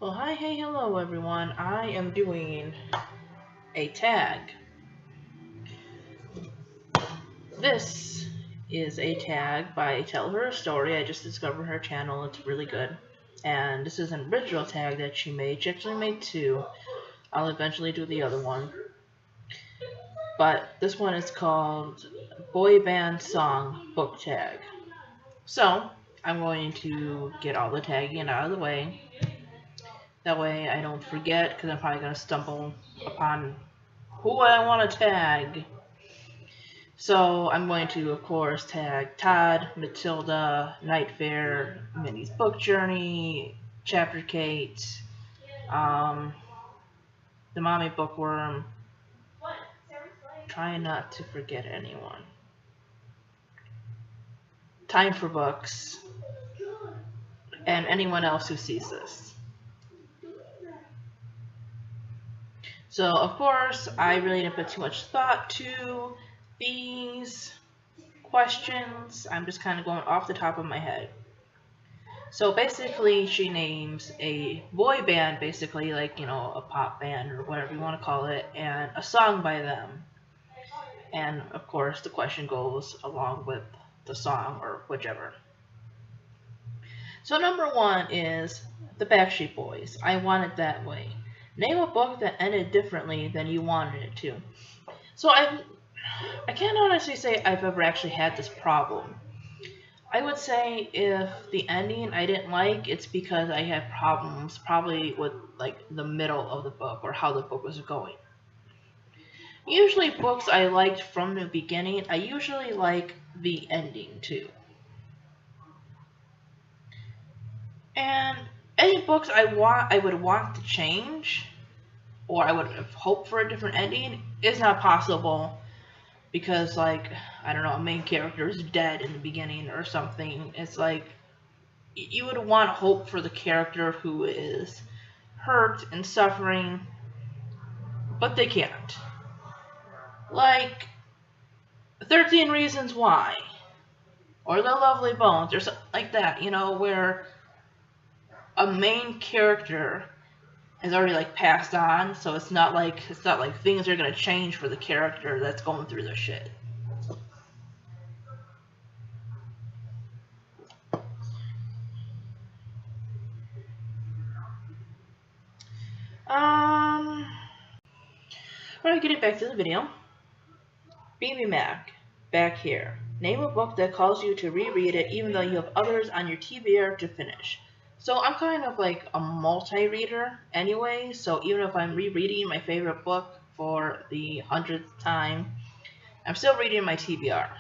Well, hi, hey, hello everyone. I am doing a tag. This is a tag by Tell Her a Story. I just discovered her channel. It's really good. And this is an original tag that she made. She actually made two. I'll eventually do the other one. But this one is called Boy Band Song Book Tag. So, I'm going to get all the tagging out of the way. That way I don't forget, because I'm probably going to stumble upon who I want to tag. So I'm going to, of course, tag Todd, Matilda, Nightfare, Minnie's Book Journey, Chapter Kate, um, the Mommy Bookworm. Try not to forget anyone. Time for Books, and anyone else who sees this. So, of course, I really didn't put too much thought to these questions. I'm just kind of going off the top of my head. So basically, she names a boy band, basically, like, a pop band or whatever you want to call it, and a song by them. And of course, the question goes along with the song or whichever. So number one is the Backstreet Boys. I Want It That Way. Name a book that ended differently than you wanted it to. So I can't honestly say I've ever actually had this problem. I would say if the ending I didn't like, it's because I had problems probably with like the middle of the book or how the book was going. Usually books I liked from the beginning, I usually like the ending too. And any books I would want to change or I would have hoped for a different ending is not possible because, like, I don't know, a main character is dead in the beginning or something. It's like you would want hope for the character who is hurt and suffering, but they can't. Like 13 Reasons Why, or The Lovely Bones, or something like that, where a main character has already like passed on, so it's not like things are gonna change for the character that's going through the shit. Alright, getting back to the video. BB Mac, back here. Name a book that calls you to reread it even though you have others on your TBR to finish. So I'm kind of like a multi-reader anyway, so even if I'm rereading my favorite book for the 100th time, I'm still reading my TBR.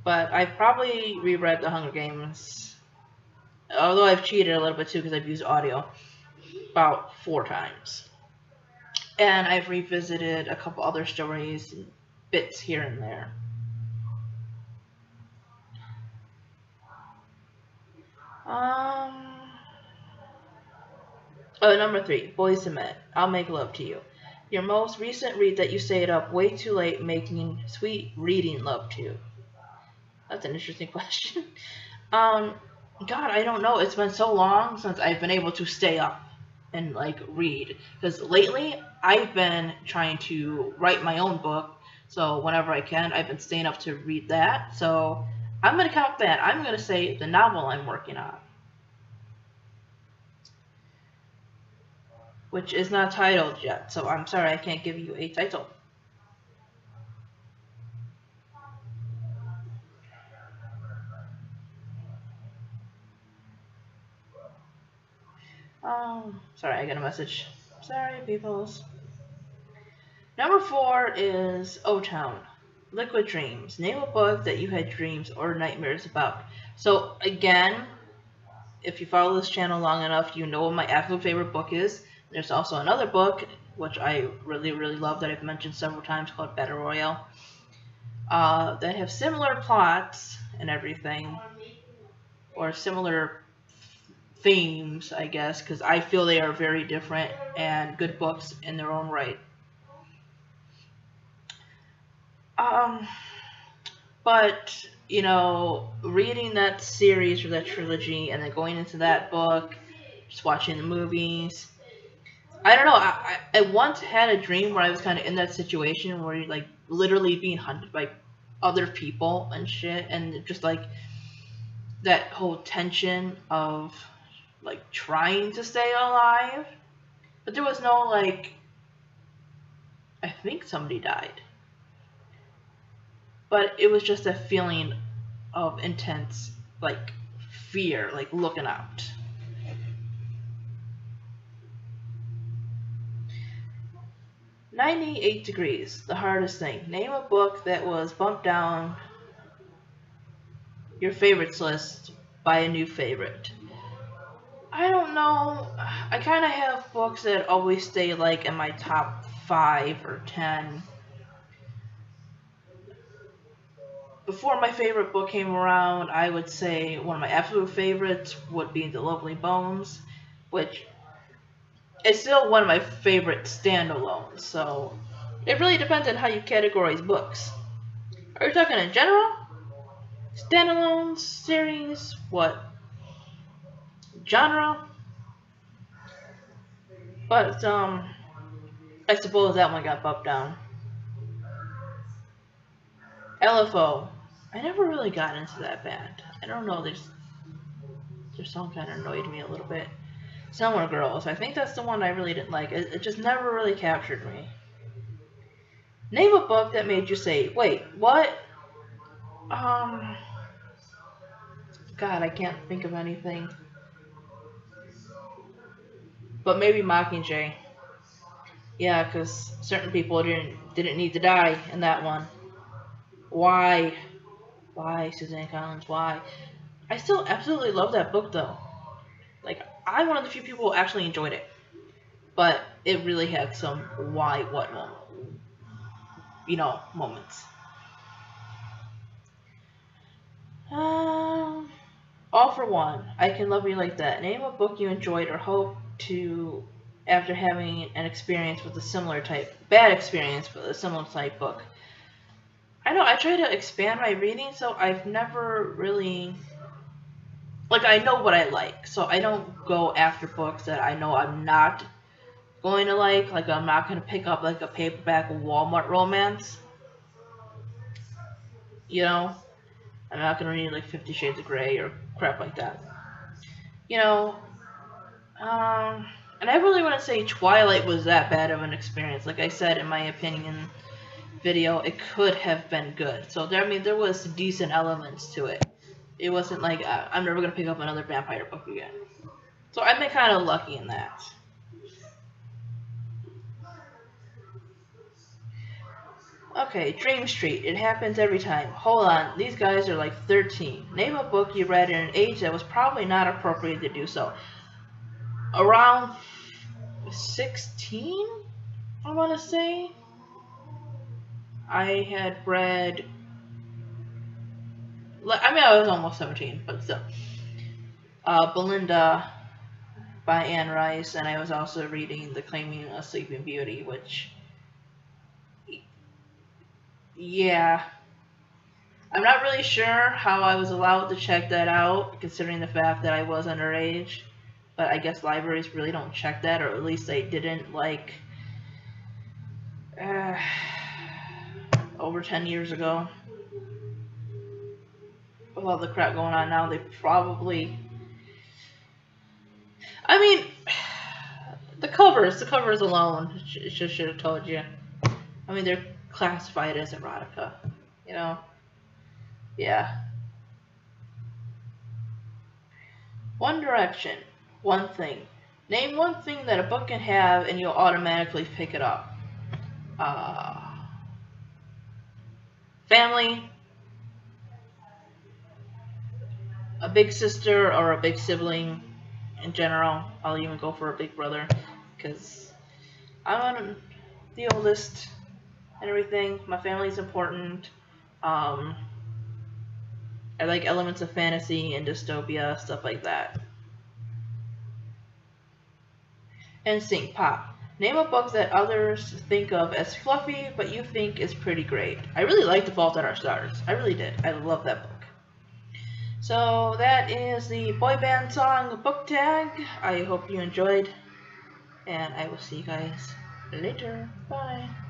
But I've probably reread The Hunger Games, although I've cheated a little bit too because I've used audio, about 4 times. And I've revisited a couple other stories, bits here and there. Number 3, Boys to Men. I'll Make Love to You. Your most recent read that you stayed up way too late making sweet reading love to. That's an interesting question. God, I don't know. It's been so long since I've been able to stay up and like read. Because lately I've been trying to write my own book. So whenever I can, I've been staying up to read that. So I'm going to count that. I'm going to say the novel I'm working on, which is not titled yet. So I'm sorry I can't give you a title. Sorry, I got a message. Sorry, peoples. Number 4 is O-Town. Liquid Dreams. Name a book that you had dreams or nightmares about. So again, if you follow this channel long enough, you know what my absolute favorite book is. There's also another book, which I really, really love, that I've mentioned several times, called Battle Royale. That have similar plots and everything, or similar themes, I guess, because I feel they are very different and good books in their own right. But, reading that series or that trilogy and then going into that book, just watching the movies. I don't know. I once had a dream where I was kind of in that situation where you're like literally being hunted by other people and shit, and just like that whole tension of like trying to stay alive. But there was no like, I think somebody died. But it was just a feeling of intense like fear, like looking out. 98 degrees, the hardest thing. Name a book that was bumped down your favorites list by a new favorite. I don't know. I kind of have books that always stay like in my top 5 or 10. Before my favorite book came around, I would say one of my absolute favorites would be The Lovely Bones, which is still one of my favorite standalones. So it really depends on how you categorize books. Are you talking in general? Standalones, series, what? Genre? But, I suppose that one got bumped down. LFO. I never really got into that band. I don't know, their song kind of annoyed me a little bit. Summer Girls. I think that's the one I really didn't like. It just never really captured me. Name a book that made you say, wait, what? God, I can't think of anything. But maybe Mockingjay. Yeah, because certain people didn't need to die in that one. Why? Why, Suzanne Collins? Why? I still absolutely love that book, though. Like, I'm one of the few people who actually enjoyed it. But it really had some why, what moments. All for One. I Can Love You Like That. Name a book you enjoyed or hope to after having an experience with a similar type, bad experience with a similar type book. I know, I try to expand my reading, so I've never really, like, I know what I like, so I don't go after books that I know I'm not going to like I'm not going to pick up, like, a paperback Walmart romance, you know, I'm not going to read, like, 50 Shades of Grey or crap like that, you know, and I really wouldn't say Twilight was that bad of an experience. Like I said, in my opinion video, it could have been good. So there was decent elements to it. It wasn't like I'm never gonna pick up another vampire book again. So I've been kind of lucky in that. Okay, Dream Street. It happens every time. Hold on, these guys are like 13. Name a book you read at an age that was probably not appropriate to do so. Around 16, I want to say. I had read, I was almost 17, but still. Belinda by Anne Rice, and I was also reading The Claiming of Sleeping Beauty, which, yeah. I'm not really sure how I was allowed to check that out, considering the fact that I was underage. But I guess libraries really don't check that, or at least they didn't, like, over 10 years ago. With all the crap going on now, they probably... I mean, the covers alone should have told you. I mean, they're classified as erotica, you know? Yeah. One Direction. One thing. Name one thing that a book can have and you'll automatically pick it up. Family, a big sister or a big sibling in general. I'll even go for a big brother because I'm the oldest and everything. My family's important. I like elements of fantasy and dystopia, stuff like that. NSYNC Pop. Name a book that others think of as fluffy, but you think is pretty great. I really liked The Fault in Our Stars. I really did. I love that book. So that is the boy band song book tag. I hope you enjoyed, and I will see you guys later. Bye.